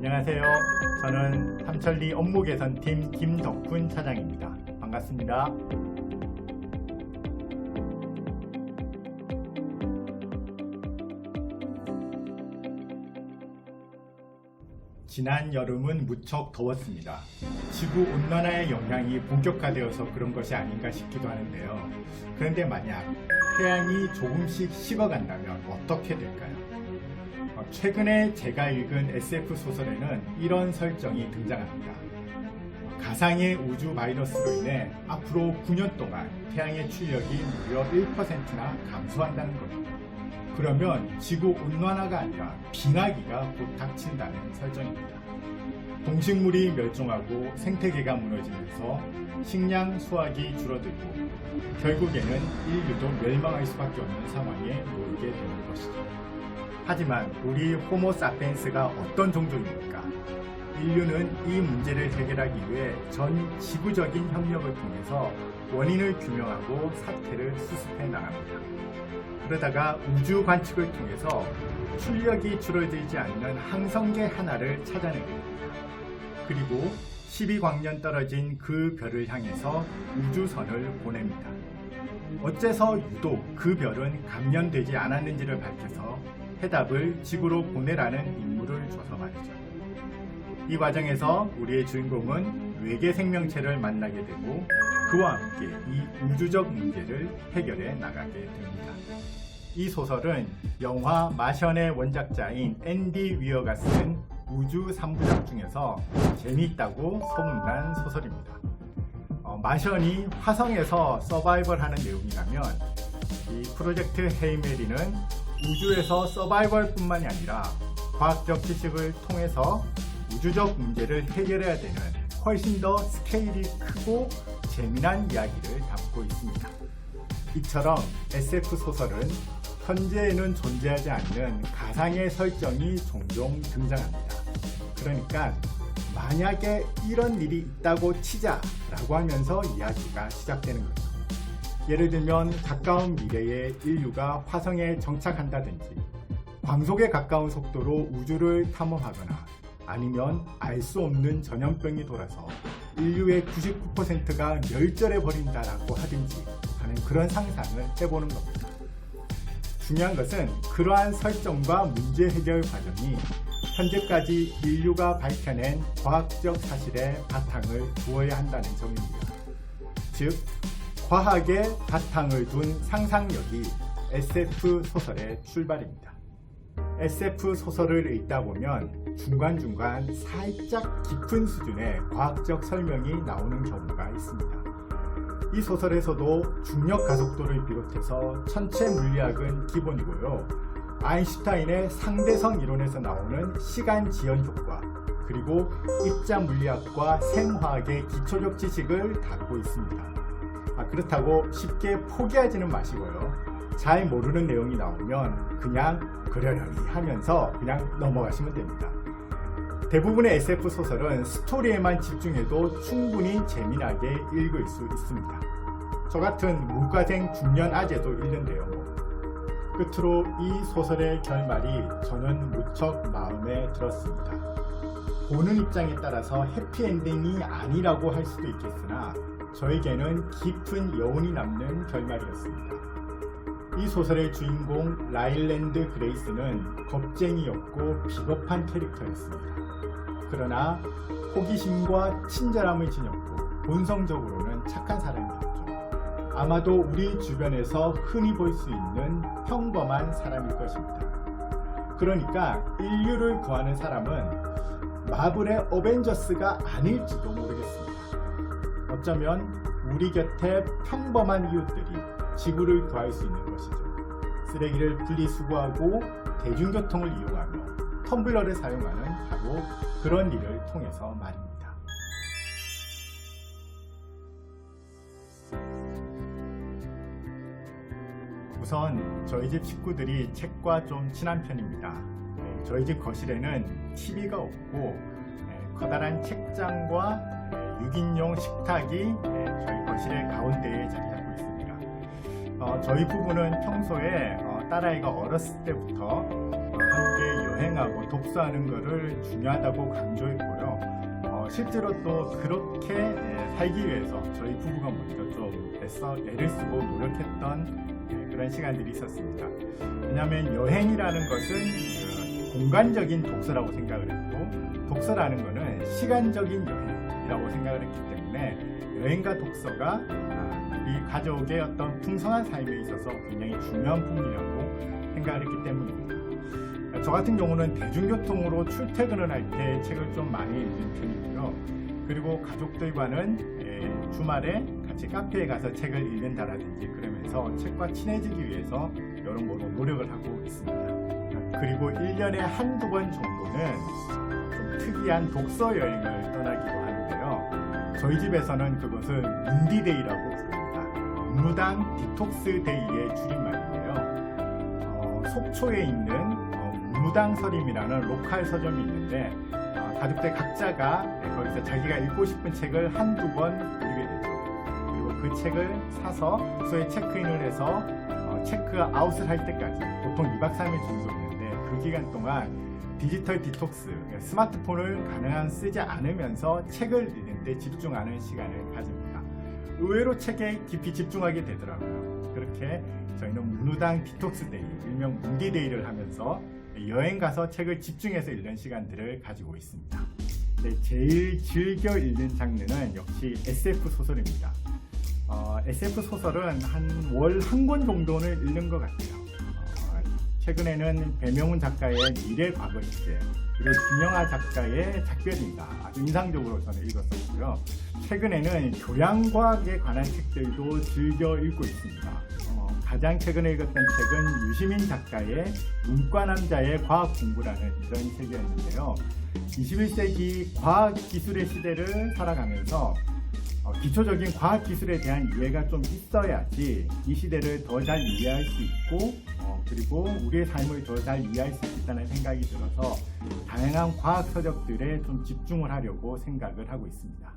안녕하세요. 저는 삼천리 업무개선팀 김덕훈 차장입니다. 반갑습니다. 지난 여름은 무척 더웠습니다. 지구 온난화의 영향이 본격화되어서 그런 것이 아닌가 싶기도 하는데요. 그런데 만약 태양이 조금씩 식어간다면 어떻게 될까요? 최근에 제가 읽은 SF 소설에는 이런 설정이 등장합니다. 가상의 우주 바이러스로 인해 앞으로 9년 동안 태양의 출력이 무려 1%나 감소한다는 겁니다. 그러면 지구 온난화가 아니라 빙하기가 곧 닥친다는 설정입니다. 동식물이 멸종하고 생태계가 무너지면서 식량 수확이 줄어들고 결국에는 인류도 멸망할 수밖에 없는 상황에 놓이게 되는 것이죠. 하지만 우리 호모 사피엔스가 어떤 종족입니까? 인류는 이 문제를 해결하기 위해 전 지구적인 협력을 통해서 원인을 규명하고 사태를 수습해 나갑니다. 그러다가 우주 관측을 통해서 출력이 줄어들지 않는 항성계 하나를 찾아내게 됩니다. 그리고 12광년 떨어진 그 별을 향해서 우주선을 보냅니다. 어째서 유독 그 별은 감염되지 않았는지를 밝혀서 해답을 지구로 보내라는 임무를 줘서 말이죠. 이 과정에서 우리의 주인공은 외계 생명체를 만나게 되고 그와 함께 이 우주적 문제를 해결해 나가게 됩니다. 이 소설은 영화 마션의 원작자인 앤디 위어가 쓴 우주 3부작 중에서 재미있다고 소문난 소설입니다. 마션이 화성에서 서바이벌하는 내용이라면 이 프로젝트 헤이메리는 우주에서 서바이벌뿐만이 아니라 과학적 지식을 통해서 우주적 문제를 해결해야 되는 훨씬 더 스케일이 크고 재미난 이야기를 담고 있습니다. 이처럼 SF 소설은 현재에는 존재하지 않는 가상의 설정이 종종 등장합니다. 그러니까 만약에 이런 일이 있다고 치자라고 하면서 이야기가 시작되는 거죠. 예를 들면 가까운 미래에 인류가 화성에 정착한다든지 광속에 가까운 속도로 우주를 탐험하거나 아니면 알 수 없는 전염병이 돌아서 인류의 99%가 멸절해 버린다라고 하든지 하는 그런 상상을 해보는 겁니다. 중요한 것은 그러한 설정과 문제 해결 과정이 현재까지 인류가 밝혀낸 과학적 사실에 바탕을 두어야 한다는 점입니다. 즉, 과학에 바탕을 둔 상상력이 SF 소설의 출발입니다. SF 소설을 읽다 보면 중간중간 살짝 깊은 수준의 과학적 설명이 나오는 경우가 있습니다. 이 소설에서도 중력 가속도를 비롯해서 천체 물리학은 기본이고요. 아인슈타인의 상대성 이론에서 나오는 시간 지연 효과, 그리고 입자 물리학과 생화학의 기초적 지식을 다루고 있습니다. 그렇다고 쉽게 포기하지는 마시고요. 잘 모르는 내용이 나오면 그냥 그러려니 하면서 그냥 넘어가시면 됩니다. 대부분의 SF 소설은 스토리에만 집중해도 충분히 재미나게 읽을 수 있습니다. 저 같은 문과생 중년 아재도 읽는데요. 끝으로 이 소설의 결말이 저는 무척 마음에 들었습니다. 보는 입장에 따라서 해피엔딩이 아니라고 할 수도 있겠으나 저에게는 깊은 여운이 남는 결말이었습니다. 이 소설의 주인공 라일랜드 그레이스는 겁쟁이였고 비겁한 캐릭터였습니다. 그러나 호기심과 친절함을 지녔고 본성적으로는 착한 사람이었죠. 아마도 우리 주변에서 흔히 볼 수 있는 평범한 사람일 것입니다. 그러니까 인류를 구하는 사람은 마블의 어벤져스가 아닐지도 모르겠습니다. 어쩌면 우리 곁에 평범한 이웃들이 지구를 구할 수 있는 것이죠. 쓰레기를 분리수거하고 대중교통을 이용하며 텀블러를 사용하는 바로 그런 일을 통해서 말입니다. 우선 저희 집 식구들이 책과 좀 친한 편입니다. 저희 집 거실에는 TV가 없고 커다란 책장과 6인용 식탁이 저희 거실의 가운데에 자리하고 있습니다. 저희 부부는 평소에 딸아이가 어렸을 때부터 함께 여행하고 독서하는 것을 중요하다고 강조했고요. 실제로 또 그렇게 살기 위해서 저희 부부가 먼저 좀 애써 애를 쓰고 노력했던 그런 시간들이 있었습니다. 왜냐하면 여행이라는 것은 공간적인 독서라고 생각을 했고, 독서라는 것은 시간적인 여행이라고 생각을 했기 때문에 여행과 독서가 우리 가족의 어떤 풍성한 삶에 있어서 굉장히 중요한 부분이라고 생각을 했기 때문입니다. 저 같은 경우는 대중교통으로 출퇴근을 할 때 책을 좀 많이 읽는 편이고요. 그리고 가족들과는 주말에 같이 카페에 가서 책을 읽는다라든지 그러면서 책과 친해지기 위해서 여러모로 노력을 하고 있습니다. 그리고 1년에 한두 번 정도는 좀 특이한 독서 여행을 떠나기도 하는데요. 저희 집에서는 그것을 문디데이라고 부릅니다. 문무당 디톡스 데이의 줄임말인데요. 속초에 있는 문무당서림이라는 로컬 서점이 있는데 가족들 각자가 거기서 자기가 읽고 싶은 책을 한두 번 고르게 되죠. 그리고 그 책을 사서 숙소에 체크인을 해서 체크아웃을 할 때까지 보통 2박 3일 정도 있는데, 그 기간 동안 디지털 디톡스, 스마트폰을 가능한 쓰지 않으면서 책을 읽는데 집중하는 시간을 가집니다. 의외로 책에 깊이 집중하게 되더라고요. 그렇게 저희는 문무당 디톡스 데이, 일명 문디데이를 하면서 여행 가서 책을 집중해서 읽는 시간들을 가지고 있습니다. 네, 제일 즐겨 읽는 장르는 역시 SF 소설입니다. SF 소설은 월 한 권 정도는 읽는 것 같아요. 최근에는 배명훈 작가의 미래 과거 시제, 그리고 김영하 작가의 작별인가 아주 인상적으로 저는 읽었었고요. 최근에는 교양과학에 관한 책들도 즐겨 읽고 있습니다. 가장 최근에 읽었던 책은 유시민 작가의 문과남자의 과학공부라는 이런 책이었는데요. 21세기 과학기술의 시대를 살아가면서 기초적인 과학기술에 대한 이해가 좀 있어야지 이 시대를 더 잘 이해할 수 있고, 그리고 우리의 삶을 더 잘 이해할 수 있다는 생각이 들어서 다양한 과학 서적들에 좀 집중을 하려고 생각을 하고 있습니다.